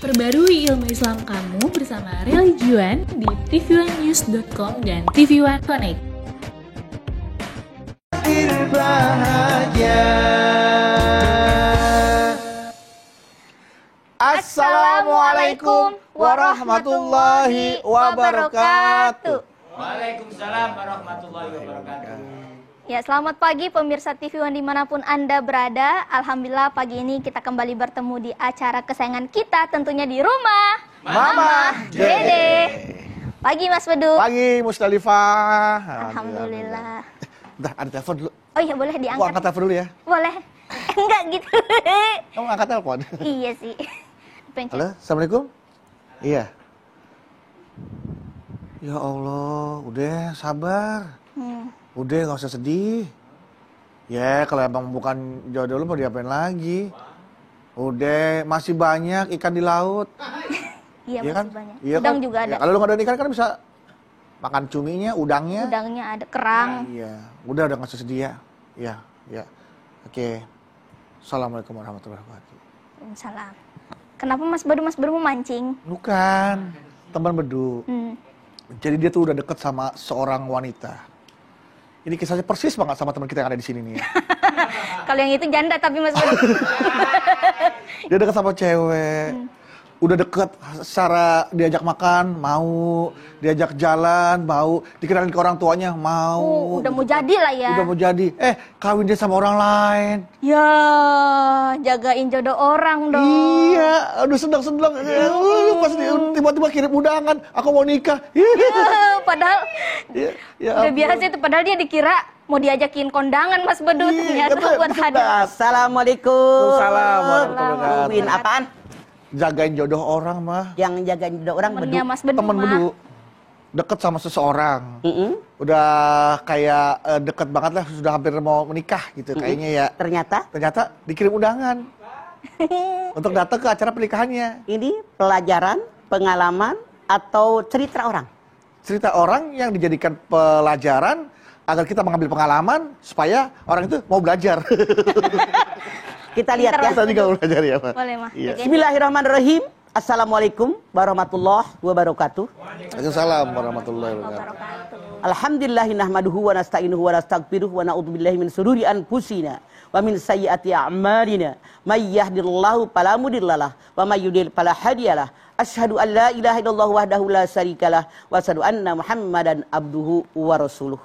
Perbarui ilmu Islam kamu bersama Religion di tv1news.com dan TV1 Connect. Bahagia. Assalamualaikum warahmatullahi wabarakatuh. Waalaikumsalam warahmatullahi wabarakatuh. Ya, selamat pagi pemirsa TV One dimanapun Anda berada. Alhamdulillah pagi ini kita kembali bertemu di acara kesayangan kita, tentunya di rumah Mama Dede. Pagi Mas Bedu. Pagi Mustalifah. Alhamdulillah. Bentar, ada telepon dulu. Oh iya, boleh Aku diangkat. angkat telepon dulu ya. Boleh. Enggak gitu. Kamu angkat telepon. Iya sih. Pencet. Halo, Assalamualaikum. Iya. Ya Allah, udah sabar. Udah nggak usah sedih. Ya kalau emang bukan jodoh lu mau diapain lagi? Udah masih banyak ikan di laut. Iya, Iya masih banyak. Iya Udang kan? juga ada. Ya, kalau lu nggak ada ikan kan bisa makan cuminya, udangnya. Udangnya ada, kerang. Iya, udah nggak usah sedih ya. Iya, iya. Oke. Assalamualaikum warahmatullahi wabarakatuh. Waalaikumsalam. Kenapa Mas Bedu mau mancing? Bukan, teman Bedu. Jadi dia tuh udah deket sama seorang wanita. Ini kisahnya persis banget sama teman kita yang ada di sini nih ya. Kalau yang itu janda tapi Mas Bedu. Dia deket sama cewek. Udah deket secara diajak makan, mau. Diajak jalan, mau. Dikenalin ke orang tuanya, mau. Udah mau jadi lah ya. Udah mau jadi. Kawin dia sama orang lain. Ya, jagain jodoh orang dong. Iya, aduh senang-senang. Pas dia tiba-tiba kirim undangan, aku mau nikah. Padahal Ya udah ampun. biasa itu, padahal dia dikira mau diajakin kondangan Mas Bedu, ternyata katanya buat hadiah. Assalamualaikum. Waalaikumsalam warahmatullahi wabarakatuh. Win apaan? Jagain jodoh orang mah. Yang jagain jodoh orang Bedu. Temennya Mas Bedu Temen mah. Bedu deket sama seseorang. Udah kayak deket banget lah, sudah hampir mau menikah gitu kayaknya ya. Ternyata dikirim undangan untuk datang ke acara pernikahannya. Ini pelajaran, pengalaman, atau cerita orang? Cerita orang yang dijadikan pelajaran agar kita mengambil pengalaman supaya orang itu mau belajar. Kita lihat ya. Kita juga mau belajar ya, Pak. Boleh mah. Iya. Bismillahirrahmanirrahim. Assalamualaikum warahmatullahi wabarakatuh. Waalaikumsalam warahmatullahi wabarakatuh. Alhamdulillahi nahmaduhu wa nasta'inuhu wa nastaghfiruh wa na'udzubillahi min sururi anfusina wa min sayyiati a'malina. May yahdihillahu fala mudhillalah wa may yudlil fala hadiyalah. Asyhadu an la ilaha illallah wahdahu la syarikalah wa asyhadu anna Muhammadan abduhu wa rasuluh.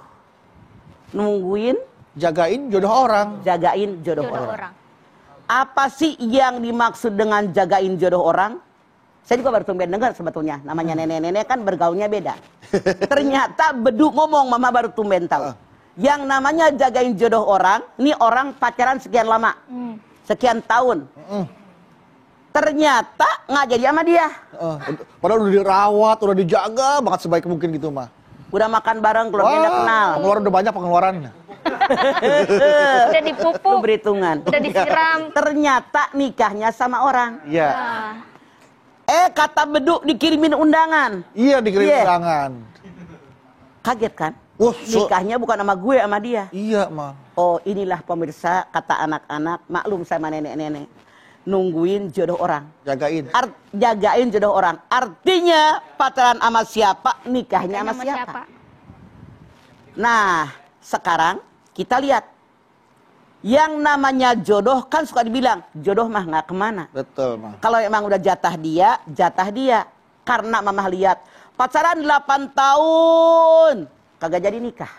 Nungguin, Jagain jodoh orang. jagain jodoh Jodoh orang. orang. Apa sih yang dimaksud dengan jagain jodoh orang? Saya juga baru tumben dengar sebetulnya. Namanya nenek-nenek kan bergaulnya beda. Ternyata Bedu ngomong, Mama baru tumben tahu. Yang namanya jagain jodoh orang, ini orang pacaran sekian lama. Sekian tahun. Ternyata nggak jadi sama dia. Padahal udah dirawat, udah dijaga banget sebaik mungkin gitu mah. Udah makan bareng, keluarga udah kenal. Pengeluaran udah banyak pengeluarannya. Udah dipupuk, Lu berhitungan. udah disiram. Ternyata nikahnya sama orang. Iya. Kata Bedu dikirimin undangan. Iya dikirim Iya. undangan. Kaget kan? Wah, Nikahnya bukan sama gue, sama dia. Iya, mah. Oh, inilah pemirsa, kata anak-anak, maklum sama nenek-nenek. Nungguin jodoh orang. Jagain. Jagain jodoh orang. Artinya pacaran sama siapa, nikahnya sama siapa. Nah, sekarang kita lihat. Yang namanya jodoh kan suka dibilang, jodoh mah nggak kemana. Betul, mah. Kalau emang udah jatah dia, jatah dia. Karena Mama lihat, pacaran 8 tahun, kagak jadi nikah.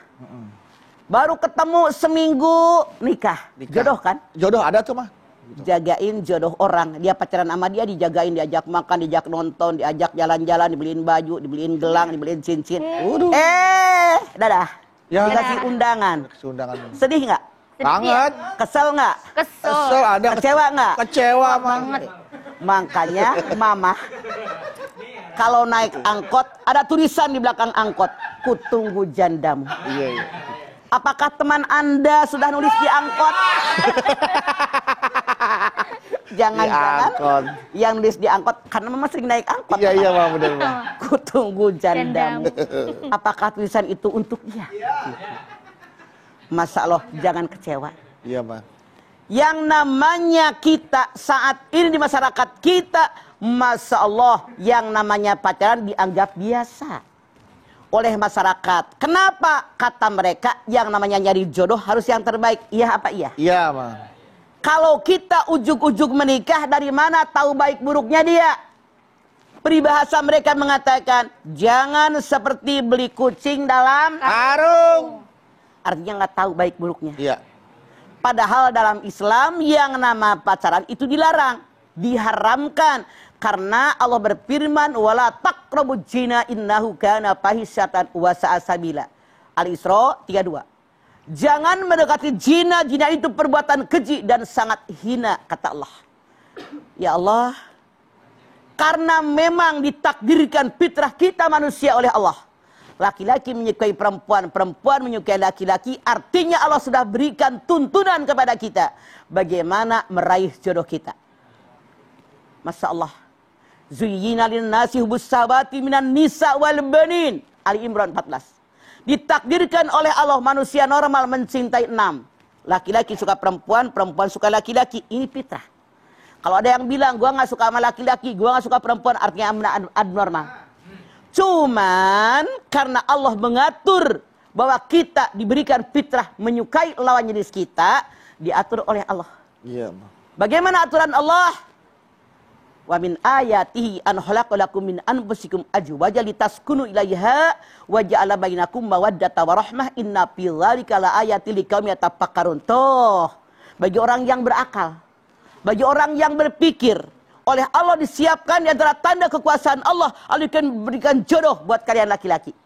Baru ketemu seminggu, nikah. Jodoh kan? Jodoh ada tuh, mah. Jagain jodoh orang. Dia pacaran sama dia, dijagain, diajak makan, diajak nonton, diajak jalan-jalan, dibeliin baju, dibeliin gelang, dibeliin cincin. Dadah. Ya. Dikasih undangan. Undangan. Sedih nggak? Banget. Kesel nggak? Kesel ada. Kecewa nggak? Kecewa banget. Makanya Mama kalau naik angkot ada tulisan di belakang angkot, kutunggu jandamu. Iya. Apakah teman Anda sudah nulis di angkot? Jangan-jangan yang nulis di angkot karena Mama sering naik angkot. Iya, mah benar, mah. Kutunggu jandamu. Apakah tulisan itu untuk dia? Masya Allah, jangan kecewa. Iya, mah. Yang namanya kita saat ini di masyarakat kita, Masya Allah, yang namanya pacaran dianggap biasa oleh masyarakat. Kenapa? Kata mereka yang namanya nyari jodoh harus yang terbaik. Iya apa iya? Iya, Bang. Kalau kita ujuk-ujuk menikah, dari mana tahu baik buruknya dia? Peribahasa mereka mengatakan, jangan seperti beli kucing dalam Karung. Artinya nggak tahu baik buruknya. Iya. Padahal dalam Islam yang nama pacaran itu dilarang, diharamkan. Karena Allah berfirman, wala taqrabuz zina innahu kana fahisyatan wa sa'a sabila. Al-Isra 32. Jangan mendekati zina, zina itu perbuatan keji dan sangat hina, kata Allah. Ya Allah, karena memang ditakdirkan fitrah kita manusia oleh Allah. Laki-laki menyukai perempuan, perempuan menyukai laki-laki. Artinya Allah sudah berikan tuntunan kepada kita bagaimana meraih jodoh kita. Masya Allah. Zuyyina lin-nasi hubbus syahawati minan nisa wal banin. Ali Imran 14. Ditakdirkan oleh Allah manusia normal mencintai 6. Laki-laki suka perempuan, perempuan suka laki-laki. Ini fitrah. Kalau ada yang bilang gua nggak suka sama laki-laki, gua nggak suka perempuan, artinya abnormal. Cuman karena Allah mengatur bahwa kita diberikan fitrah menyukai lawan jenis kita, diatur oleh Allah. Iya. Bagaimana aturan Allah? Wa min ayatihi an khalaqalakum min anfusikum azwajan litaskunu ilaiha wa ja'ala bainakum mawaddata wa rahmah inna fi dzalika laayatil liqaumin yatafakkarun. Tuh, bagi orang yang berakal, bagi orang yang berpikir, oleh Allah disiapkan di antara tanda kekuasaan Allah, Allah akan berikan jodoh buat kalian laki-laki.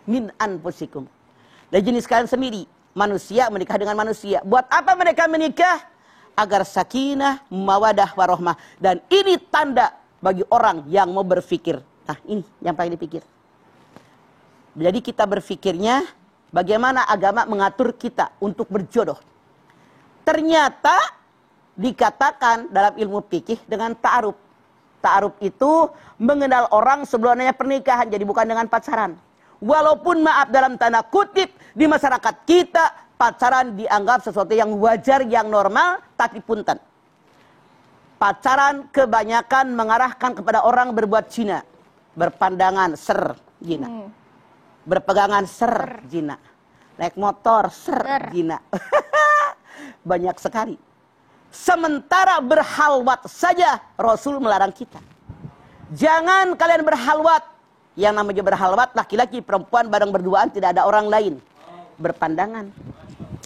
Min anfusikum. Dan jenis kalian sendiri, manusia menikah dengan manusia. Buat apa mereka menikah? Agar sakinah, mawadah, warohmah. Dan ini tanda bagi orang yang mau berpikir. Nah ini yang paling dipikir. Jadi kita berpikirnya bagaimana agama mengatur kita untuk berjodoh. Ternyata dikatakan dalam ilmu fikih dengan ta'aruf. Ta'aruf itu mengenal orang sebelum adanya pernikahan, jadi bukan dengan pacaran. Walaupun maaf dalam tanda kutip di masyarakat kita pacaran dianggap sesuatu yang wajar, yang normal, tapi punten. Pacaran kebanyakan mengarahkan kepada orang berbuat zina, berpandangan ser zina, berpegangan ser zina, naik motor ser zina, banyak sekali. Sementara berhalwat saja Rasul melarang kita. Jangan kalian berhalwat. Yang namanya berhalwat laki-laki perempuan bareng berduaan, tidak ada orang lain. Berpandangan,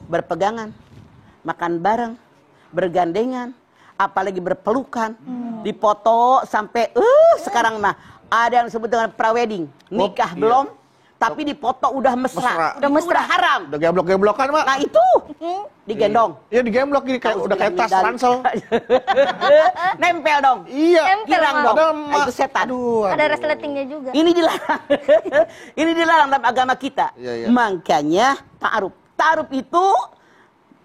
berpegangan, makan bareng, bergandengan, apalagi berpelukan, dipoto sampai sekarang mah ada yang disebut dengan prawedding, nikah belum, tapi dipoto udah mesra. Udah haram. Udah geblok-geblokan, Mak. Nah itu digendong. Iya, digemblok gini kayak udah kayak tas ransel. Nempel dong. Iya, girang dong. Nah, itu setan. Aduh. Ada resletingnya juga. Ini dilarang. Ini dilarang dalam agama kita. Iya. Makanya ta'aruf. Ta'aruf itu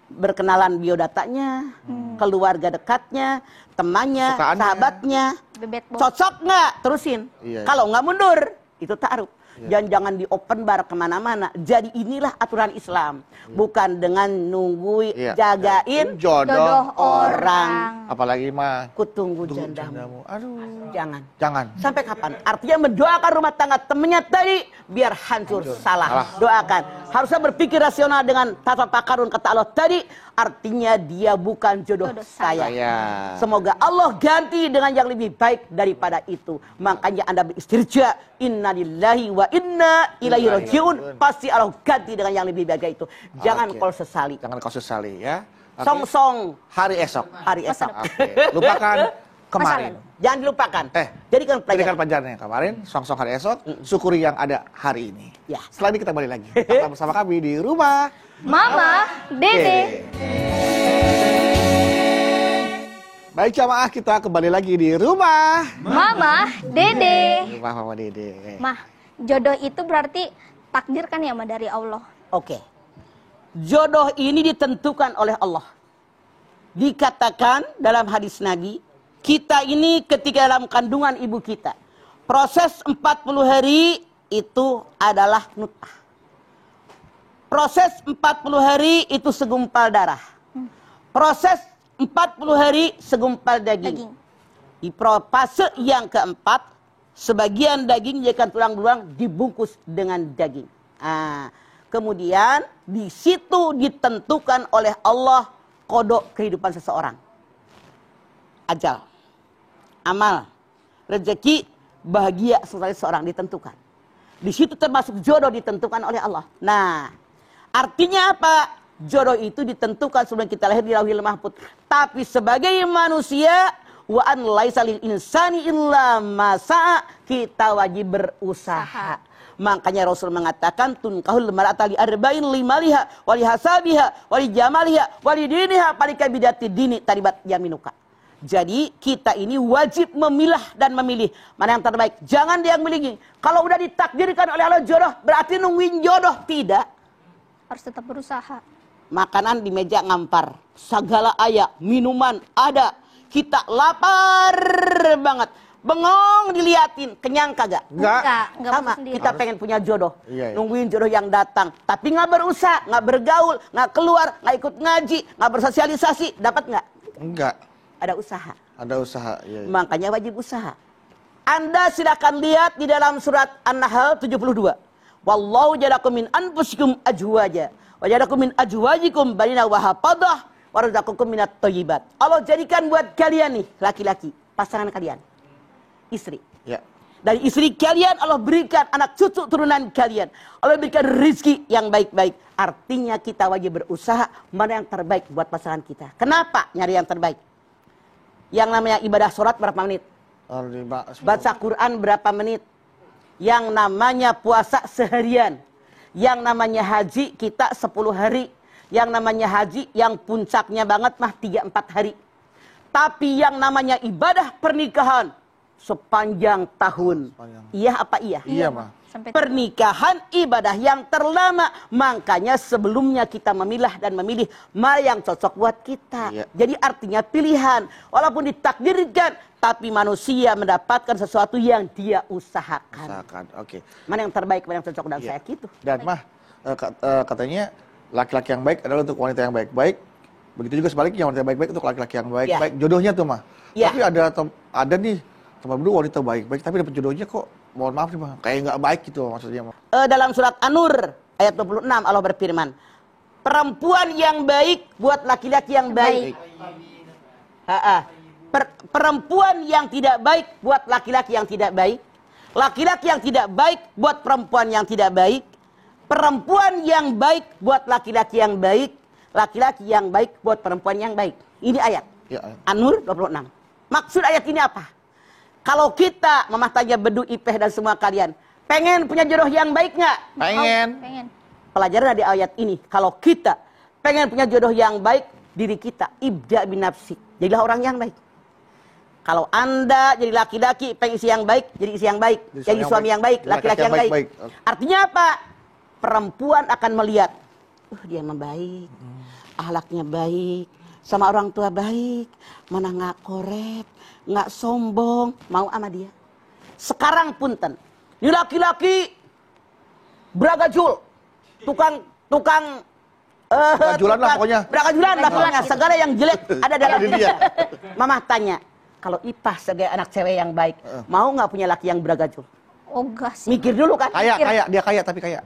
berkenalan biodatanya, keluarga dekatnya, temannya, Sukaannya. sahabatnya. Bebet bos. Cocok nggak? Terusin. Iya. Kalau nggak mundur, itu ta'aruf. Jangan di open bar kemana-mana. Jadi inilah aturan Islam. Bukan dengan nunggu jagain jodoh orang. Apalagi mah Kutunggu jandamu. Aduh. Jangan. Sampai kapan? Artinya mendoakan rumah tangga temennya tadi biar hancur. Salah. Doakan. Harusnya berpikir rasional dengan tata takarun kata Allah tadi. Artinya dia bukan jodoh saya. Semoga Allah ganti dengan yang lebih baik daripada itu. Makanya Anda beristirja. Inna lillahi wa inna ilaihi rajiun. Pasti Allah ganti dengan yang lebih baik itu. Jangan kau sesali. Jangan kau sesali ya. Song-song Hari esok. hari esok. Lupakan kemarin. Jangan dilupakan. Jadikan pelajaran yang kemarin, song-song hari esok, syukuri yang ada hari ini. Ya. Setelah ini kita balik lagi. Tetap bersama kami di rumah Mama, Dede. Baik jamaah, kita kembali lagi di rumah Mama, Dede. Rumah Mama Dede. Mah, jodoh itu berarti takdir kan ya, Ma, dari Allah. Oke. Jodoh ini ditentukan oleh Allah. Dikatakan dalam hadis Nabi, kita ini ketika dalam kandungan ibu kita, proses 40 hari itu adalah nutfah. Proses 40 hari itu segumpal darah. Proses 40 hari segumpal daging. Di fase yang keempat, sebagian daging jadikan tulang belulang dibungkus dengan daging. Kemudian di situ ditentukan oleh Allah kodok kehidupan seseorang. Ajal, amal, rezeki, bahagia seseorang ditentukan. Di situ termasuk jodoh ditentukan oleh Allah. Nah, artinya apa? Jodoh itu ditentukan sebelum kita lahir di Lauhil Mahfuz. Tapi sebagai manusia, wa an laisa lil insani illa ma sa'a, kita wajib berusaha. Makanya Rasul mengatakan tunkahul mar'ata li arba'in limaliha wa li hasabiha wa li jamaliha wa li diniha palika bidati dini taribat yaminuka. Jadi kita ini wajib memilah dan memilih mana yang terbaik. Jangan dia yang milih. Kalau udah ditakdirkan oleh Allah jodoh, berarti nungguin jodoh. Tidak. Harus tetap berusaha. Makanan di meja ngampar. Segala ayah, minuman ada. Kita lapar banget. Bengong diliatin. Kenyang kagak? Enggak Sama, kita pengen punya jodoh. Iya. Nungguin jodoh yang datang. Tapi nggak berusaha, nggak bergaul, nggak keluar, nggak ikut ngaji, nggak bersosialisasi. Dapat nggak? Enggak. Ada usaha. Ada usaha. Iya. Makanya wajib usaha. Anda silakan lihat di dalam surat An-Nahl 72. Wallahu ja'alakum min anfusikum azwaja wa ja'alakum min azwajikum banina wa hafadah wa razaqakum minat thayyibat. Allah jadikan buat kalian nih laki-laki, pasangan kalian, istri. Ya. Dari istri kalian Allah berikan anak cucu turunan kalian. Allah berikan rezeki yang baik-baik. Artinya kita wajib berusaha mana yang terbaik buat pasangan kita. Kenapa nyari yang terbaik? Yang namanya ibadah sholat berapa menit? Baca Quran berapa menit? Yang namanya puasa seharian. Yang namanya haji kita 10 hari. Yang namanya haji yang puncaknya banget mah 3-4 hari. Tapi yang namanya ibadah pernikahan sepanjang tahun. Iya apa iya? Iya, mah. Pernikahan ibadah yang terlama. Makanya sebelumnya kita memilah dan memilih mana yang cocok buat kita. Iya. Jadi artinya pilihan. Walaupun ditakdirkan, tapi manusia mendapatkan sesuatu yang dia usahakan. Oke. Mana yang terbaik, mana yang cocok dan saya gitu. Dan mah katanya laki-laki yang baik adalah untuk wanita yang baik-baik. Begitu juga sebaliknya wanita yang baik-baik untuk laki-laki yang baik-baik. Jodohnya tuh mah. Ya. Tapi ada nih teman dulu wanita baik-baik tapi dapat jodohnya kok mohon maaf nih mah kayak nggak baik gitu maksudnya mah. Dalam surat An-Nur ayat 26 Allah berfirman, perempuan yang baik buat laki-laki yang baik. Perempuan yang tidak baik buat laki-laki yang tidak baik. Laki-laki yang tidak baik buat perempuan yang tidak baik. Perempuan yang baik buat laki-laki yang baik. Laki-laki yang baik buat perempuan yang baik. Ini ayat. Ya. An-Nur 26. Maksud ayat ini apa? Kalau kita, Mama tanya Bedu, Ipeh dan semua kalian, pengen punya jodoh yang baik nggak? Pengen. Pelajaran dari ayat ini, kalau kita pengen punya jodoh yang baik, diri kita ibda binafsik, jadilah orang yang baik. Kalau Anda jadi laki-laki pengen isi yang baik, jadi isi yang baik, jadi suami yang baik, laki-laki yang baik. Artinya apa? Perempuan akan melihat, dia membaik, akhlaknya baik, sama orang tua baik, mana nggak korep, nggak sombong, mau sama dia. Sekarang punten, ini laki-laki beragajul, tukang Beragajulan lah pokoknya. Beragajulan lah pokoknya, segala yang jelek ada dalam dirinya. Mama tanya, kalau Ipah sebagai anak cewek yang baik, mau nggak punya laki yang beragajul? Oh enggak sih. Mikir dulu kan? Kaya, dia kaya tapi kaya.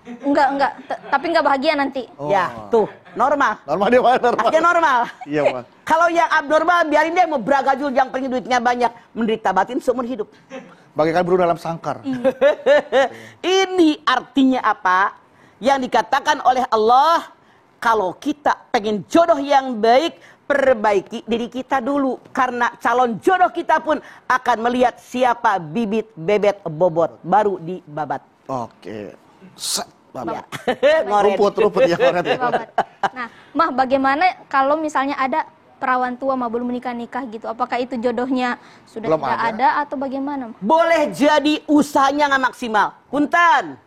Enggak. Tapi enggak bahagia nanti. Oh. Ya, tuh, normal. Normal dia mana normal. Artinya normal. Iya, Pak. Kalau yang abnormal, biarin dia mau beragajul, yang pengen duitnya banyak, menderita batin seumur hidup. Bagaikan burung dalam sangkar. Ini artinya apa? Yang dikatakan oleh Allah, kalau kita pengen jodoh yang baik, perbaiki diri kita dulu. Karena calon jodoh kita pun akan melihat siapa bibit, bebet, bobot. Baru dibabat. Oke. Ya. Rumput ya. Nah, Mah, bagaimana kalau misalnya ada perawan tua mah belum nikah gitu? Apakah itu jodohnya sudah belum tidak ada atau bagaimana? Boleh jadi usahanya nggak maksimal. Punten.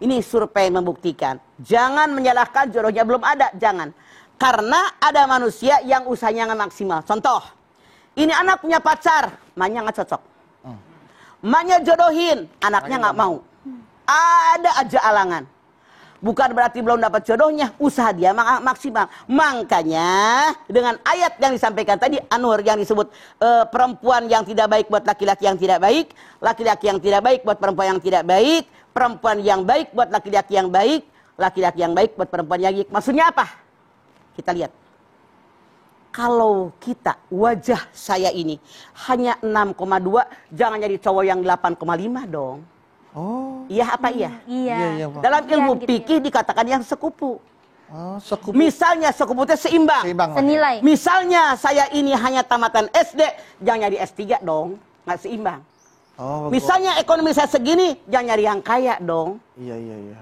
Ini survei membuktikan. Jangan menyalahkan jodohnya belum ada. Jangan. Karena ada manusia yang usahanya nggak maksimal. Contoh. Ini anak punya pacar. Maknya nggak cocok. Maknya jodohin. Anaknya nggak mau. Ada aja alangan. bukan berarti belum dapat jodohnya, usaha dia maksimal. Makanya dengan ayat yang disampaikan tadi, Anur, yang disebut perempuan yang tidak baik buat laki-laki yang tidak baik, laki-laki yang tidak baik buat perempuan yang tidak baik, perempuan yang baik buat laki-laki yang baik, laki-laki yang baik buat perempuan yang baik. Maksudnya apa? Kita lihat. Kalau kita, wajah saya ini hanya 6,2, jangan jadi cowok yang 8,5 dong. Oh. Iya apa iya? Iya. Dalam ilmu gitu fikih dikatakan yang sekupu. Oh, sekupu. Misalnya sekupu itu seimbang. Senilai. Misalnya saya ini hanya tamatan SD, jangan nyari S3 dong. Nggak seimbang. Oh, Misalnya ekonomi saya segini, jangan nyari yang kaya dong. Iya.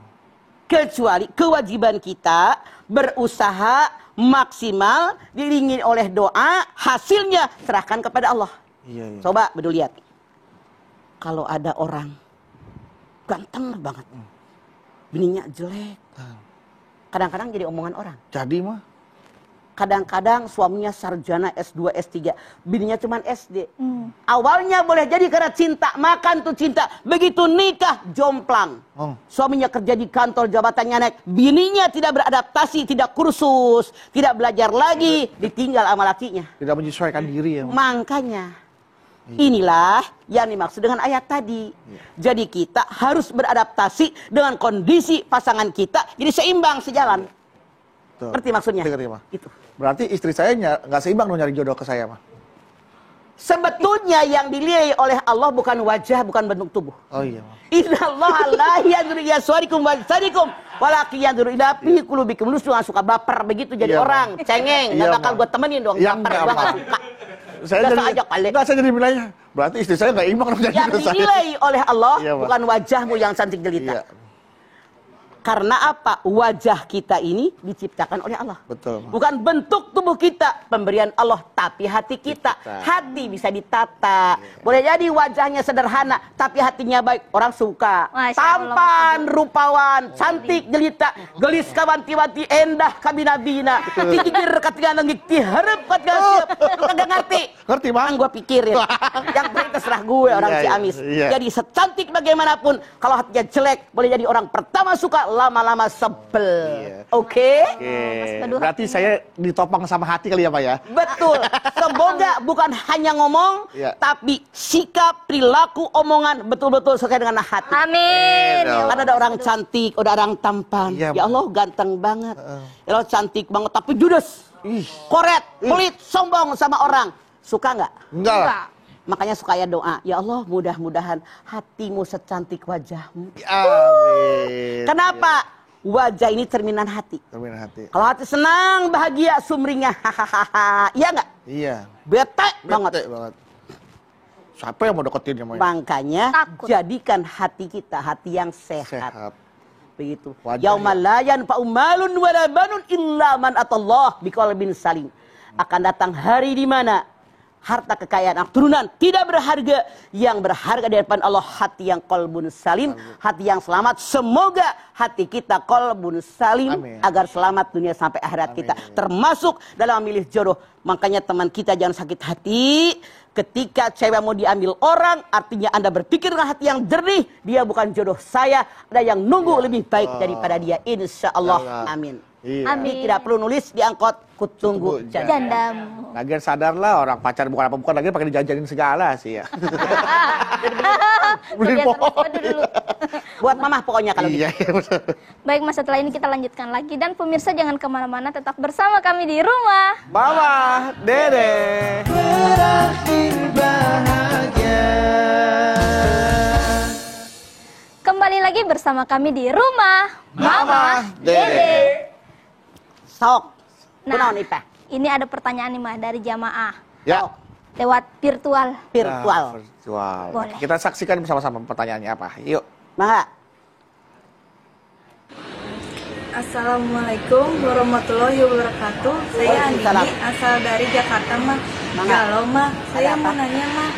Kecuali kewajiban kita berusaha maksimal, diiringi oleh doa, hasilnya serahkan kepada Allah. Iya. Coba betul lihat. Kalau ada orang ganteng banget, bininya jelek, kadang-kadang jadi omongan orang. Jadi mah? Kadang-kadang suaminya sarjana S2, S3, bininya cuma SD. Awalnya boleh jadi karena cinta, makan tuh cinta. Begitu nikah, jomplang. Suaminya kerja di kantor, jabatannya naik. Bininya tidak beradaptasi, tidak kursus, tidak belajar lagi, ditinggal sama lakinya. Tidak menyesuaikan diri ya. Makanya, inilah yang dimaksud dengan ayat tadi. Jadi kita harus beradaptasi dengan kondisi pasangan kita, jadi seimbang, sejalan. Ngerti maksudnya? Itu. Berarti istri saya nggak seimbang dong nyari jodoh ke saya mah. Sebetulnya yang dilihat oleh Allah bukan wajah, bukan bentuk tubuh. Oh iya. Innallaha la yanzuru ila suwarikum wa ajsadikum, walakin yanzuru ila fi qulubikum. Lu suka baper begitu jadi orang, cengeng, nggak bakal gue temenin dong. Baper, gue nggak suka. Saya jadi nilainya. Berarti istri saya nggak imbang dong nyari jodoh saya. Yang dinilai oleh Allah bukan wajahmu yang cantik jelita. Karena apa? Wajah kita ini diciptakan oleh Allah. Betul. Bukan bentuk tubuh kita, pemberian Allah, tapi hati kita. Hati bisa ditata. Boleh jadi wajahnya sederhana, tapi hatinya baik. Orang suka. Tampan, rupawan, cantik, jelita, gelis kawanti-wanti, endah kabina-bina. Tikir ketika nenggik, tiharap ketika siap. Kagak ngerti. Ngerti, Bang? Gue pikirin. Yang penting terserah gue, orang Ciamis. Jadi secantik bagaimanapun, kalau hatinya jelek, boleh jadi orang pertama suka, lama-lama sebel. Oke? Berarti saya ditopang sama hati kali ya, Pak ya? Betul. Semoga bukan hanya ngomong, tapi sikap, perilaku, omongan betul-betul sesuai dengan hati. Amin. Karena ada orang cantik, ada orang tampan. Ya Allah, ganteng banget. Ya Allah, cantik banget, tapi judes. Koret, pelit, sombong sama orang. Suka nggak? Enggak. Makanya suka ya doa, ya Allah mudah-mudahan hatimu secantik wajahmu. Amin. Kenapa? Wajah ini cerminan hati. Cerminan hati. Kalau hati senang, bahagia, sumringah, hahaha. Iya nggak? Iya. Bete banget. Siapa yang mau deketin ya? Makanya jadikan hati kita hati yang sehat. Begitu. Yaumal la yanfa'u malun wala banun illa man atallah biqalbin salim. Akan datang hari di mana harta kekayaan turunan tidak berharga, yang berharga di hadapan Allah hati yang qalbun salim, hati yang selamat. Semoga hati kita qalbun salim. Amin. Agar selamat dunia sampai akhirat kita. Termasuk dalam memilih jodoh. Makanya teman kita jangan sakit hati ketika cewek mau diambil orang, artinya Anda berpikir dengan hati yang jernih, dia bukan jodoh saya, ada yang nunggu lebih baik daripada dia, insya Allah. Amin. Amin. Tidak perlu nulis di angkot, kutunggu jandamu. Lagian sadarlah, orang pacar bukan apa-bukan, lagi pakai dijajanin segala sih ya. Beli pohon dulu. Buat mamah pokoknya kalau gitu. Baik Mas, setelah ini kita lanjutkan lagi. Dan pemirsa jangan kemana-mana, tetap bersama kami di rumah Mama Dede. Berakhir bahagia. Kembali lagi bersama kami di rumah Mama Dede. Sok. Nah, ini ada pertanyaan nih Mah dari jamaah. Ya. Lewat virtual. Virtual. Boleh. Kita saksikan bersama-sama pertanyaannya apa. Yuk. Mangga. Assalamualaikum warahmatullahi wabarakatuh. Saya Andini, asal dari Jakarta, Mah. Halo, Mah. Saya mau nanya, Mah.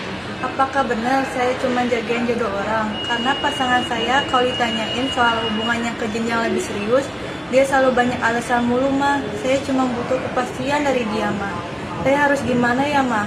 Apakah benar saya cuma jagain jodoh orang? Karena pasangan saya kalau ditanyain soal hubungan yang ke jenjang lebih serius, dia selalu banyak alasan mulu, Mah. Saya cuma butuh kepastian dari dia, Mah. Saya harus gimana ya, Mah?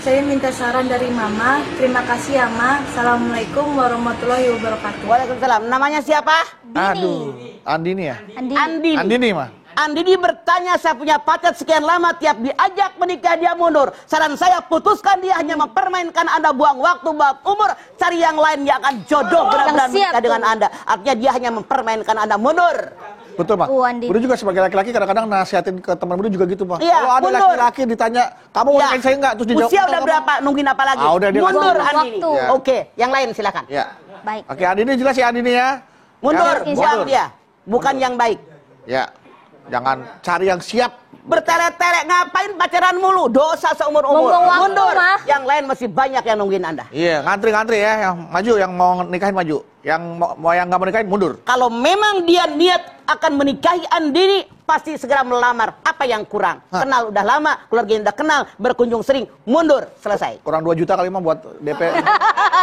saya minta saran dari Mama. Terima kasih ya, Ma. Assalamualaikum warahmatullahi wabarakatuh. Waalaikumsalam. Namanya siapa? Aduh, Andini ya? Andini. Andini mah. Andini bertanya, saya punya pacar sekian lama, tiap diajak menikah dia mundur. Saran saya, putuskan, dia hanya mempermainkan Anda, buang waktu, buang umur, cari yang lain yang akan jodoh benar-benar menikah dengan Anda. Artinya dia hanya mempermainkan Anda mundur. Betul, Pak. Budi juga sebagai laki-laki kadang-kadang nasihatin ke teman Budi juga gitu, Pak. Iya, kalau ada laki-laki ditanya, kamu mau nikahin saya enggak? Terus dijawab, usia udah berapa? Nungguin apa lagi? Mundur, Andini. Ya. Oke, yang lain silakan. Ya. Baik. Oke, Andini jelas ya, Andini ya. Mundur, buang dia. Bukan yang baik. Ya. Jangan cari yang siap. Bertele-tele, ngapain pacaran mulu? Dosa seumur-umur. Mundur. Yang lain masih banyak yang nungguin Anda. Iya, ngantri-ngantri ya, yang maju, yang mau nikahin maju. Yang mau yang nggak mau nikahin mundur. Kalau memang dia niat akan menikahi Andini, pasti segera melamar. Apa yang kurang? Kenal udah lama, keluarganya udah kenal, berkunjung sering, mundur, selesai. Kurang 2 juta kali mah buat DP.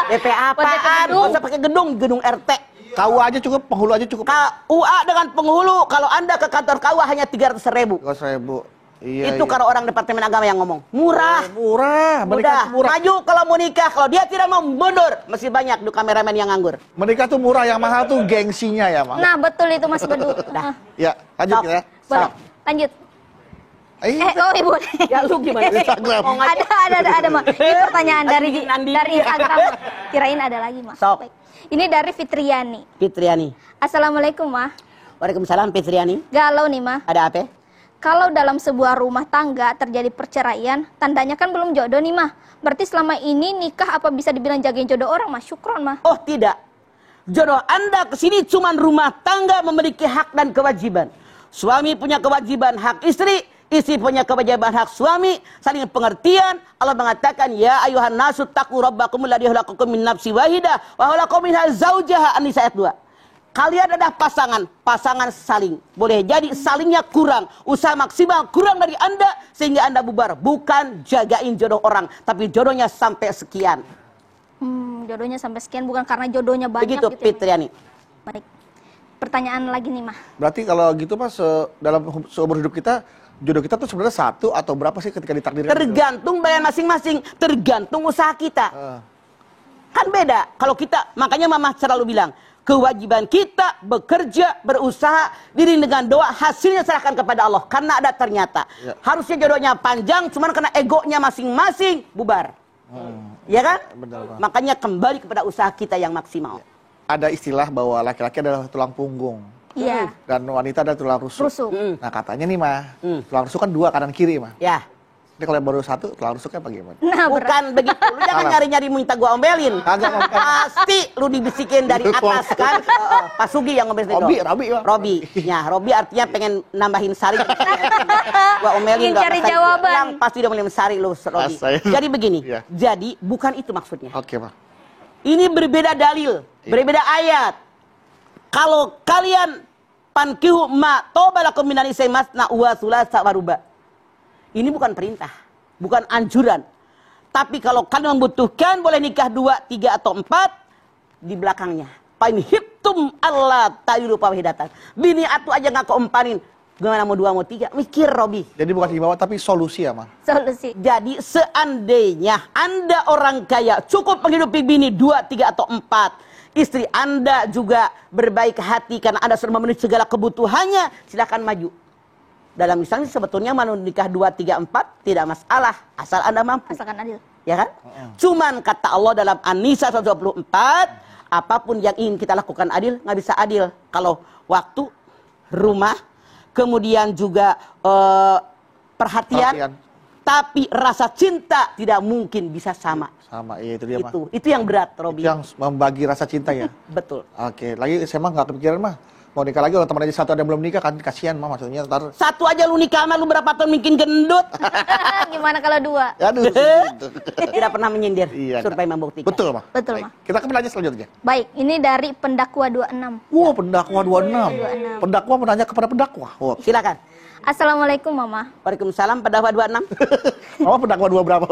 DP apaan? Nggak usah pakai gedung RT. KUA aja cukup, penghulu aja cukup. KUA dengan penghulu, kalau Anda ke kantor KUA hanya 300.000. 300.000. Iya, itu kalau orang Departemen Agama yang ngomong. Murah. Murah. Murah. Maju kalau mau nikah. Kalau dia tidak mau mundur, masih banyak tuh kameramen yang nganggur. Menikah tuh murah, yang mahal tuh gengsinya ya, Mas. Nah, betul itu Mas Bedu. Nah. Ya, lanjut ya. Boleh. Lanjut. Ibu. Ya lu gimana? Ada, Mas. Ini pertanyaan dari Instagram. Kirain ada lagi, Mas. Sok. Ini dari Fitriani. Assalamualaikum, Ma. Waalaikumsalam, Fitriani. Galau nih, Ma. Ada apa? Kalau dalam sebuah rumah tangga terjadi perceraian, tandanya kan belum jodoh nih, Mah. Berarti selama ini nikah apa bisa dibilang jagain jodoh orang, Mah? Syukron, Mah. Oh, tidak. Jodoh Anda kesini cuma rumah tangga memiliki hak dan kewajiban. Suami punya kewajiban hak istri, istri punya kewajiban hak suami, saling pengertian. Allah mengatakan, ya ayuhan nasu taqu rabbakum alladzi khalaqakum min nafsin wahidah wa khalaqa minha zawjaha, An-Nisa ayat 2. Kalian adalah pasangan saling. Boleh jadi salingnya kurang, usaha maksimal kurang dari Anda sehingga Anda bubar. Bukan jagain jodoh orang, tapi jodohnya sampai sekian. Jodohnya sampai sekian bukan karena jodohnya banyak. Begitu, gitu, Fitriani. Baik. Pertanyaan lagi nih, Mah. Berarti kalau gitu, Mas, dalam seumur hidup kita, jodoh kita tuh sebenarnya 1 atau berapa sih ketika ditakdirkan? Tergantung bayan masing-masing, tergantung usaha kita. Kan beda. Kalau kita, makanya Mama selalu bilang, kewajiban kita bekerja, berusaha, diri dengan doa, hasilnya serahkan kepada Allah. Karena ada ternyata. Ya. Harusnya jodohnya panjang, cuman karena egonya masing-masing, bubar. Ya kan? Benar, makanya kembali kepada usaha kita yang maksimal. Ada istilah bahwa laki-laki adalah tulang punggung. Iya. Dan wanita adalah tulang rusuk. Nah katanya nih, Mah, tulang rusuk kan 2 kanan kiri, Mah. Ya. Ini kalau baru 1, tulang rusuknya bagaimana? Nah, bukan begitu. Lu jangan nyari-nyari minta gua omelin. Pasti lu dibisikin dari atas kan. Pak Sugi yang ngomelin. Robi. Ya, Robi artinya pengen nambahin sari. Gua omelin. Ingin cari jawaban. Yang pasti udah omelin sari lu, Robi. Jadi begini. Ya. Jadi bukan itu maksudnya. Oke, Pak. Ini berbeda dalil, berbeda ayat. Kalau kalian pankihu ma tobalakum minan nisa'i masna wa thulatsa wa ruba'. Ini bukan perintah, bukan anjuran. Tapi kalau kalian membutuhkan, boleh nikah 2, 3, atau 4 di belakangnya. Pain hiptum Allah ta'ilu pawahidatan. Bini atu aja nggak keumpanin. Gimana mau 2, mau 3? Mikir, Robi. Jadi bukan himbauan, tapi solusi ya, Mah? Solusi. Jadi seandainya Anda orang kaya, cukup menghidupi bini 2, 3, atau 4. Istri Anda juga berbaik hati karena Anda sudah memenuhi segala kebutuhannya, silakan maju. Dalam misalnya sebetulnya mau nikah 2, 3, 4 tidak masalah asal Anda mampu. Asalkan adil. Ya kan? Cuman kata Allah dalam An-Nisa 124, apapun yang ingin kita lakukan adil, nggak bisa adil kalau waktu, rumah, kemudian juga perhatian, tapi rasa cinta tidak mungkin bisa sama. Sama, iya itu dia, Mah. Itu yang berat, Robi. Itu yang membagi rasa cinta ya. Betul. Oke, lagi saya mah nggak kepikiran, Mah. Mau nikah lagi, orang teman aja 1 ada yang belum nikah kan, kasihan, Mah, maksudnya ntar. 1 aja lu nikah sama lu berapa tahun mungkin gendut. Gimana kalau 2? Aduh. Tidak pernah menyindir. Iya, survei membuktikan. Betul, Mah. Betul, Mah. Kita kembali aja selanjutnya. Baik, ini dari pendakwa 26. Wow, pendakwa 26. Pendakwa menanya kepada pendakwa. Wow. Silakan. Assalamualaikum, Mama. Waalaikumsalam, pendakwa 26. Mama pendakwa 2 berapa?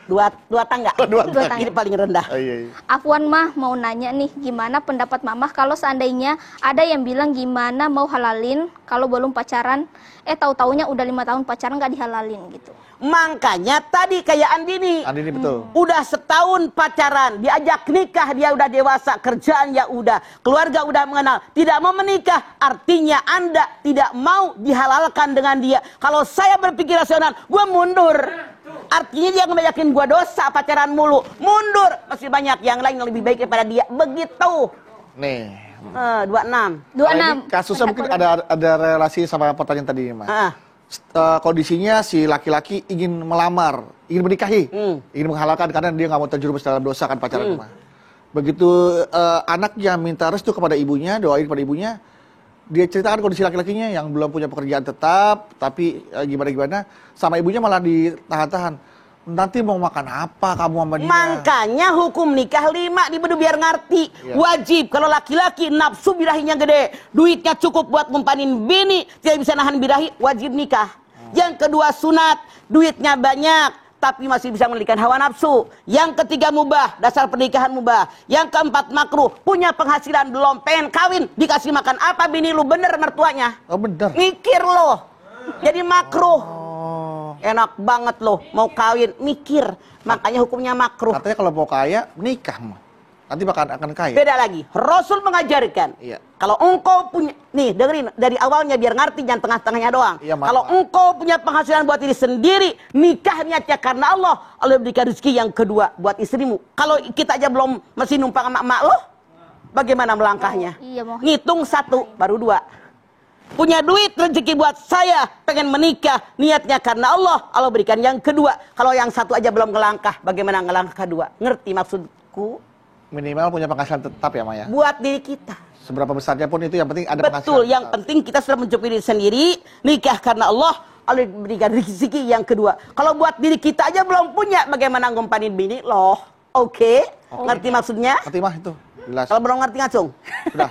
Dua tangga. Dua tangga. Ini paling rendah. Oh, iya. Afwan mah mau nanya nih, gimana pendapat mamah kalau seandainya ada yang bilang gimana mau halalin kalau belum pacaran, tahu-taunya udah 5 tahun pacaran nggak dihalalin gitu. Makanya tadi kayak Andini. Andini betul. Udah setahun pacaran, diajak nikah, dia udah dewasa, kerjaan ya udah, keluarga udah mengenal, tidak mau menikah, artinya Anda tidak mau dihalalkan dengan dia. Kalau saya berpikir rasional, gue mundur. Artinya dia ngebayakin gue dosa pacaran mulu. Mundur, masih banyak yang lain yang lebih baik daripada dia. Begitu. Nih. 26. 26. Kasusnya mungkin ada relasi sama pertanyaan tadi, Mas. Kondisinya si laki-laki ingin melamar, ingin menikahi, ingin menghalalkan karena dia nggak mau terjerumus dalam dosa kan pacaran rumah. Begitu anaknya minta restu kepada ibunya, doain kepada ibunya, dia ceritakan kondisi laki-lakinya yang belum punya pekerjaan tetap, tapi gimana-gimana, sama ibunya malah ditahan-tahan. Nanti mau makan apa kamu sama dia? Makanya hukum nikah 5 dibedu biar ngerti. Wajib kalau laki-laki nafsu birahinya gede, duitnya cukup buat ngumpanin bini, tidak bisa nahan birahi, wajib nikah. Yang kedua sunat, duitnya banyak tapi masih bisa mengendalikan hawa nafsu. Yang ketiga mubah, dasar pernikahan mubah. Yang keempat makruh, punya penghasilan belum, pengen kawin, dikasih makan apa bini lu, bener mertuanya? Oh bener. Mikir lo, jadi makruh. Enak banget loh, mau kawin, mikir. Makanya hukumnya makruh. Katanya kalau mau kaya, nikah mah. Nanti akan kaya. Beda lagi, Rasul mengajarkan. Iya. Kalau engkau punya, nih dengerin dari awalnya biar ngerti, jangan tengah-tengahnya doang. Iya, kalau engkau punya penghasilan buat diri sendiri, nikah niatnya karena Allah. Allah berikan rezeki yang kedua buat istrimu. Kalau kita aja belum masih numpang sama emak lo, bagaimana melangkahnya? Iya, mau. Ngitung 1, baru 2. Punya duit rezeki buat saya, pengen menikah, niatnya karena Allah, Allah berikan yang kedua. Kalau yang 1 aja belum ngelangkah, bagaimana ngelangkah 2? Ngerti maksudku? Minimal punya penghasilan tetap ya, Maya. Buat diri kita. Seberapa besarnya pun itu yang penting ada penghasilan. Betul, yang tetap. penting kita sudah mencukupi diri sendiri, nikah karena Allah, Allah berikan rezeki yang kedua. Kalau buat diri kita aja belum punya, bagaimana ngumpanin bini loh? Oke. Ngerti maksudnya? Ngerti mah itu. Jelas. Kalau belum ngerti ngacung. Sudah.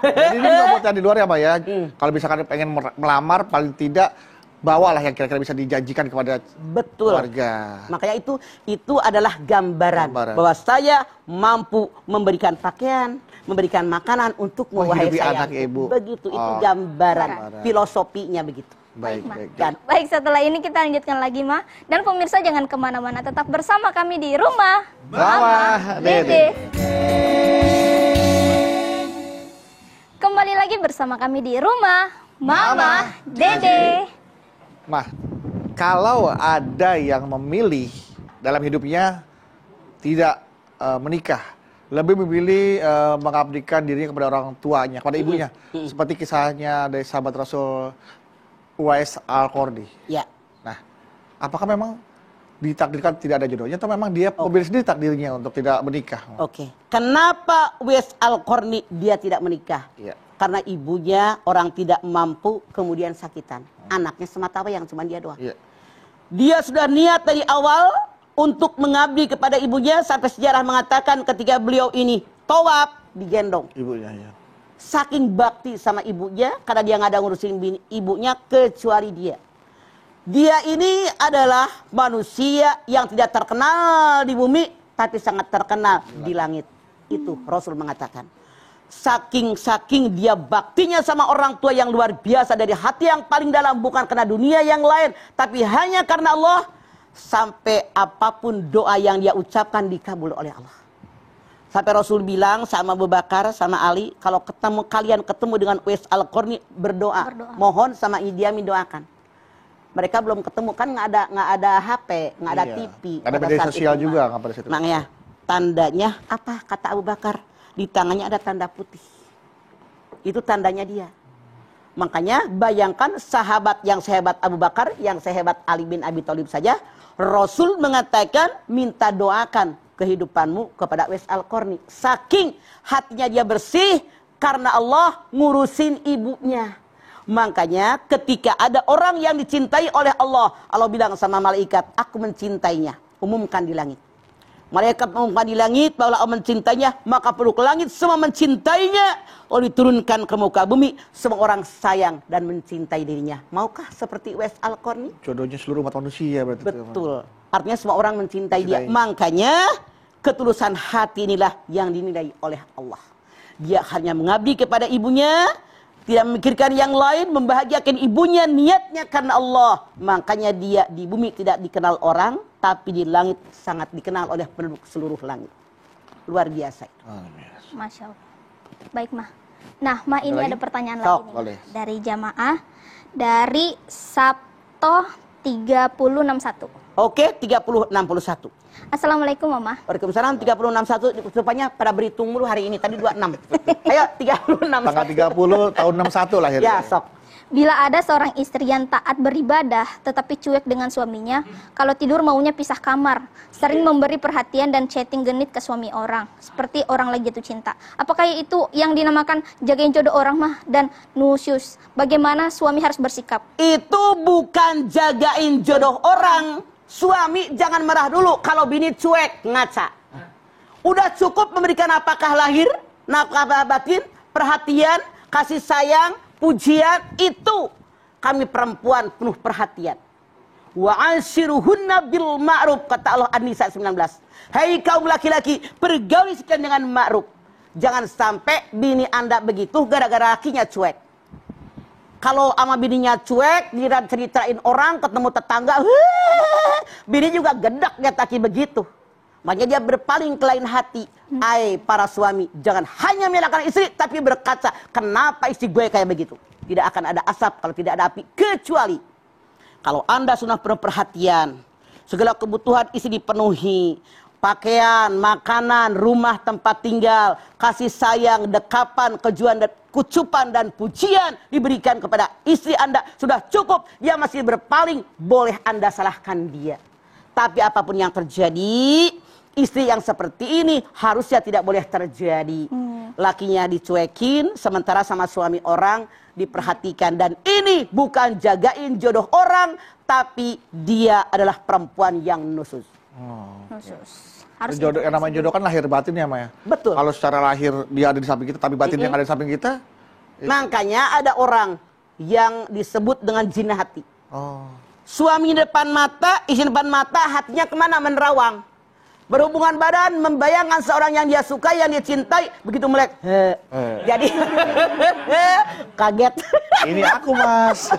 Jadi ini juga buat yang di luar ya, Mbak ya. Kalau misalkan pengen melamar, paling tidak bawalah yang kira-kira bisa dijanjikan kepada keluarga. Makanya itu adalah gambaran bahwa saya mampu memberikan pakaian, memberikan makanan untuk mewahai saya. Anak ibu. Begitu, itu gambaran. Filosofinya begitu. Baik. Baik, setelah ini kita lanjutkan lagi, Ma. Dan pemirsa jangan kemana-mana, tetap bersama kami di Rumah Mama Dede. Kembali lagi bersama kami di Rumah Mama Dede. Mah, kalau ada yang memilih dalam hidupnya tidak menikah, lebih memilih mengabdikan dirinya kepada orang tuanya, kepada ibunya, seperti kisahnya dari sahabat Rasul Uwais Al-Qarni. Ya. Nah, apakah memang ditakdirkan tidak ada jodohnya atau memang dia memilih sendiri takdirnya untuk tidak menikah? Oke. Kenapa Uwais Al-Qarni dia tidak menikah? Iya. Karena ibunya orang tidak mampu, kemudian sakitan. Anaknya semata yang cuma dia doang. Iya. Dia sudah niat dari awal untuk mengabdi kepada ibunya, sampai sejarah mengatakan ketika beliau ini tawaf digendong. Ibunya, ya. Saking bakti sama ibunya, karena dia nggak ada ngurusin ibunya kecuali dia. Dia ini adalah manusia yang tidak terkenal di bumi, tapi sangat terkenal di langit. Itu Rasul mengatakan. Saking dia baktinya sama orang tua yang luar biasa, dari hati yang paling dalam, bukan karena dunia yang lain, tapi hanya karena Allah. Sampai apapun doa yang dia ucapkan dikabul oleh Allah. Sampai Rasul bilang sama Abu Bakar, sama Ali, kalau kalian ketemu dengan Uwais Al-Qarni, berdoa. Mohon sama dia mendoakan. Mereka belum ketemu kan, nggak ada HP, nggak ada TV. Nggak ada media sosial juga nggak pada situ. Makanya tandanya apa? Kata Abu Bakar, di tangannya ada tanda putih. Itu tandanya dia. Makanya bayangkan sahabat yang sehebat Abu Bakar, yang sehebat Ali bin Abi Thalib saja, Rasul mengatakan minta doakan kehidupanmu kepada Uwais Al-Qarni. Saking hatinya dia bersih karena Allah ngurusin ibunya. Makanya ketika ada orang yang dicintai oleh Allah, Allah bilang sama malaikat, aku mencintainya. Umumkan di langit. Malaikat mengumumkan di langit bahwa Allah mencintainya, maka penduduk langit semua mencintainya. Lalu diturunkan ke muka bumi, semua orang sayang dan mencintai dirinya. Maukah seperti Uwais Al-Qarni? Jodohnya seluruh umat manusia berarti. Betul. Artinya semua orang mencintai dia. Makanya ketulusan hati inilah yang dinilai oleh Allah. Dia hanya mengabdi kepada ibunya, tidak memikirkan yang lain, membahagiakan ibunya, niatnya karena Allah. Makanya dia di bumi tidak dikenal orang, tapi di langit sangat dikenal oleh penduduk seluruh langit. Luar biasa. Masya Allah. Baik, Mah. Nah, Mah, ini ada pertanyaan lagi nih, dari jamaah, dari Sabto 3061. Oke, 3061. Assalamualaikum, Mama. Waalaikumsalam. 3061. Rupanya pada berhitung mulu hari ini. Tadi 26. Ayo, 3061. Tanggal 30 tahun 61 lahir. Ya, sok. Bila ada seorang istri yang taat beribadah tetapi cuek dengan suaminya, kalau tidur maunya pisah kamar, sering memberi perhatian dan chatting genit ke suami orang, seperti orang lagi jatuh cinta. Apakah itu yang dinamakan jagain jodoh orang, Mah, dan nusyus? Bagaimana suami harus bersikap? Itu bukan jagain jodoh orang. Suami jangan marah dulu kalau bini cuek, ngaca. Udah cukup memberikan apakah lahir, nafkah batin, perhatian, kasih sayang, pujian. Itu kami perempuan penuh perhatian. Wa anshiruhunna bil ma'ruf, kata Allah An-Nisa 19. Hai kaum laki-laki, pergauli sekalian dengan ma'ruf. Jangan sampai bini Anda begitu gara-gara lakinya cuek. Kalau sama bininya cuek, ceritain orang, ketemu tetangga, bini juga gedak dia taki begitu. Makanya dia berpaling ke lain hati. Ai para suami, jangan hanya menyalahkan istri, tapi berkaca, kenapa istri gue kayak begitu? Tidak akan ada asap kalau tidak ada api, kecuali kalau Anda sudah penuh perhatian, segala kebutuhan istri dipenuhi, pakaian, makanan, rumah tempat tinggal, kasih sayang, dekapan, kucupan dan pujian diberikan kepada istri Anda sudah cukup. Dia masih berpaling, boleh Anda salahkan dia. Tapi apapun yang terjadi, istri yang seperti ini harusnya tidak boleh terjadi. Lakinya dicuekin, sementara sama suami orang diperhatikan. Dan ini bukan jagain jodoh orang, tapi dia adalah perempuan yang nusus. Nusus. Harus jodoh, yang namanya jodoh kan lahir batin ya, Maya. Betul. Kalau secara lahir dia ada di samping kita, tapi batin yang ada di samping kita. Makanya ada orang yang disebut dengan jin hati. Suami depan mata, istri depan mata, hatinya kemana? Menerawang. Berhubungan badan, membayangkan seorang yang dia suka, yang dia cintai, begitu melek. Jadi kaget. Ini aku, Mas.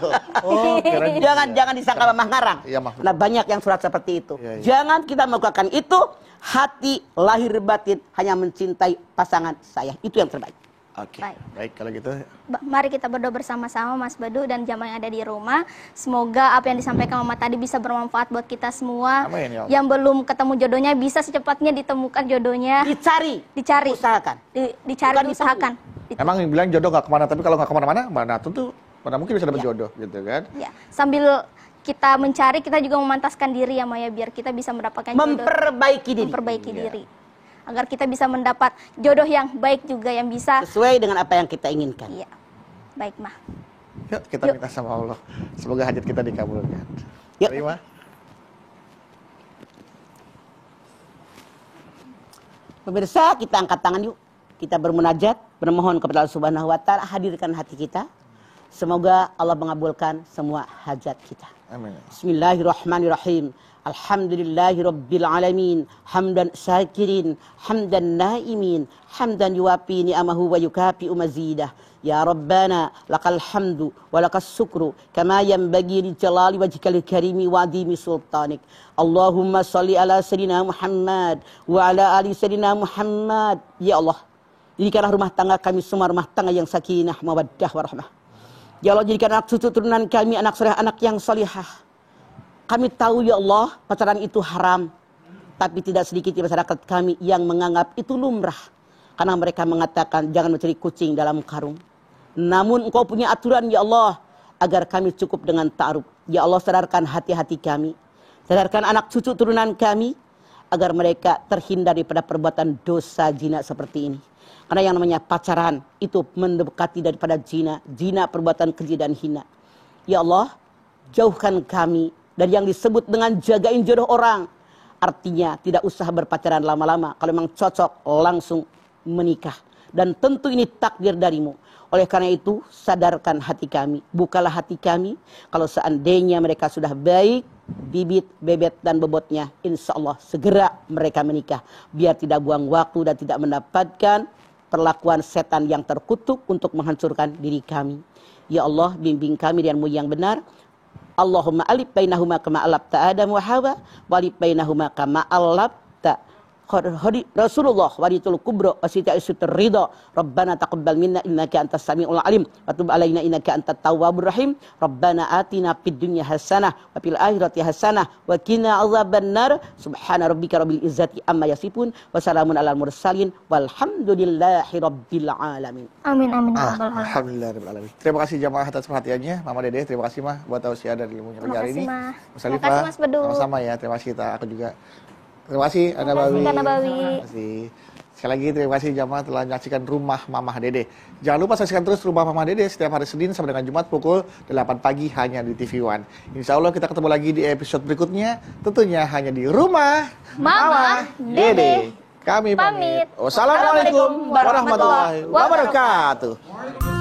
Jangan disangka Mah ngarang. Iya, nah, banyak yang surat seperti itu. Jangan kita melakukan itu. Hati lahir batin hanya mencintai pasangan saya. Itu yang terbaik. Oke. Baik kalau gitu. Mari kita berdoa bersama-sama, Mas Badu dan jamaah yang ada di rumah. Semoga apa yang disampaikan Mama tadi bisa bermanfaat buat kita semua. Amin, ya Allah. Yang belum ketemu jodohnya bisa secepatnya ditemukan jodohnya. Dicari. Usahakan. Dicari, usahakan. Emang bilang jodoh gak kemana, tapi kalau gak kemana-mana, mana mungkin bisa dapat jodoh gitu kan? Ya. Sambil kita mencari, kita juga memantaskan diri ya, Maya, biar kita bisa mendapatkan jodoh. Memperbaiki diri. Agar kita bisa mendapat jodoh yang baik juga, yang bisa sesuai dengan apa yang kita inginkan. Iya. Baik, Mah. Yuk kita minta sama Allah. Semoga hajat kita dikabulkan. Yuk. Terima. Pemirsa, kita angkat tangan yuk. Kita bermunajat, bermohon kepada Allah Subhanahu wa taala, hadirkan hati kita. Semoga Allah mengabulkan semua hajat kita. Amin. Bismillahirrahmanirrahim. Alhamdulillahi rabbil alamin. Hamdan syakirin, hamdan naimin, hamdan yuwafi ni'amahu wa yukafi'u mazidah. Ya Rabbana, lakal hamdu wa lakas syukru kama yanbaghi li jalali wajhikal karimi wa adhimi sultanik. Allahumma shalli ala sayyidina Muhammad wa ala ali sayyidina Muhammad. Ya Allah, jadikanlah rumah tangga kami semua rumah tangga yang sakinah, mawaddah, warahmah. Ya Allah, jadikan anak cucu turunan kami anak soleh, anak yang solihah. Kami tahu ya Allah, pacaran itu haram. Tapi tidak sedikit di masyarakat kami yang menganggap itu lumrah. Karena mereka mengatakan jangan mencari kucing dalam karung. Namun engkau punya aturan ya Allah, agar kami cukup dengan ta'aruf. Ya Allah, sadarkan hati-hati kami. Sadarkan anak cucu turunan kami, agar mereka terhindar daripada perbuatan dosa zina seperti ini. Karena yang namanya pacaran itu mendekati daripada zina. Zina perbuatan keji dan hina. Ya Allah, jauhkan kami dari yang disebut dengan jagain jodoh orang. Artinya tidak usah berpacaran lama-lama. Kalau memang cocok langsung menikah. Dan tentu ini takdir darimu. Oleh karena itu sadarkan hati kami. Bukalah hati kami. Kalau seandainya mereka sudah baik, bibit, bebet, dan bobotnya, insya Allah segera mereka menikah. Biar tidak buang waktu dan tidak mendapatkan perlakuan setan yang terkutuk untuk menghancurkan diri kami. Ya Allah, bimbing kami denganmu yang benar. Allahumma alif bainahuma kama alafta Adam wa Hawa, wa alif bainahuma kama alafta Rasulullah waritul kubro wasita isutur ridho. Rabbana taqabbal minna innaka antas samiul alim wa tub alaina innaka antat tawwabur rahim. Rabbana atina fid dunya hasanah wa fil akhirati hasanah wa qina adzabannar. Subhana rabbika rabbil izzati amma yasifun wa salamun alal mursalin walhamdulillahi rabbil alamin. Amin amin. Alhamdulillah rabbil alamin. Terima kasih jamaah atas perhatiannya. Mama Dede, terima kasih Mah buat tausiah dan ilmunya pagi hari ini. Terima kasih Mas Bedu. Sama-sama ya. Terima kasih aku juga. Terima kasih Anda Bawi. Terima kasih. Sekali lagi terima kasih jamaah telah menyaksikan Rumah Mamah Dede. Jangan lupa saksikan terus Rumah Mamah Dede setiap hari Senin sampai dengan Jumat pukul 8 pagi hanya di TV One. Insya Allah kita ketemu lagi di episode berikutnya. Tentunya hanya di Rumah Mamah Dede. Kami pamit. Wassalamualaikum warahmatullahi wabarakatuh.